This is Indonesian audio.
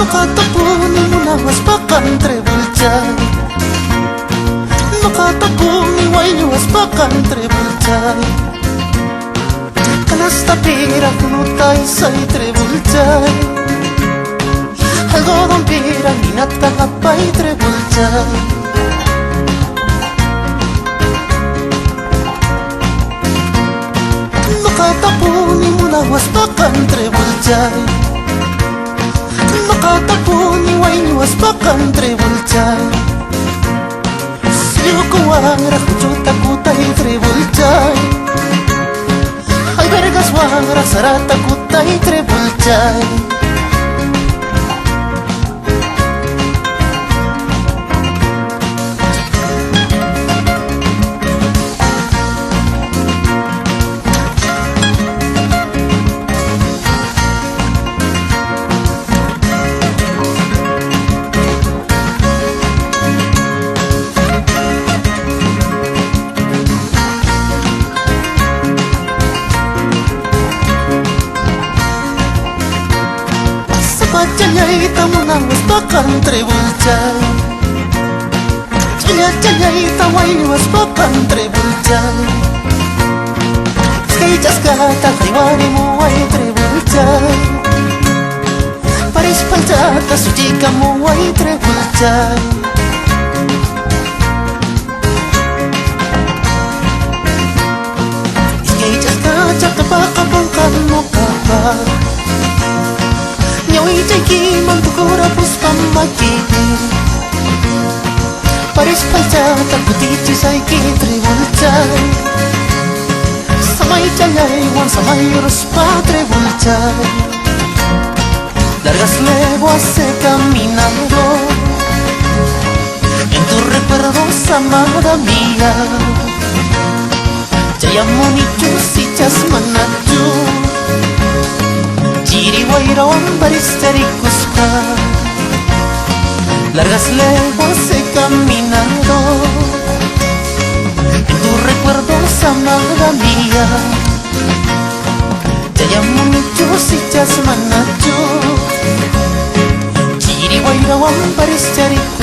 Nakatapuni mo na was bakan trebulchay. Nakatapuni way was bakan trebulchay. Kanas tapira kunutay say trebulchay. Algodong pirang inatang apay trebulchay. Nakatapuni mo na was bakan trebulchay. Nakatapuni way was bakan trebulchay. Siliw ko ang rakuchuta kutay trebulchay. Ay bergas wang rasarata kutay trebulchay. Canyay tamu na was bakan trebulchay. Canyay taway was bakan trebulchay. Kay jaskata kaywari mo ay trebulchay. Paris paljata sujika mo ay trebulchay. Kay jaskata kapakabangkan mo kapag Nyawi jaki mantukura puspam makini. Paris paljata putih cisai ki trebulchay. Samay canyay wan samay urus pa trebulchay. Largas leguas he caminado en tu recuerdo, amada mía. Jayamonichu si chasmanaju Chiriwayrawan baristaricuspa. Largas leguas he caminado en tu recuerdo, amada mía. Jayamonichu si chasmanaju Chiriwayrawan baristaricuspa.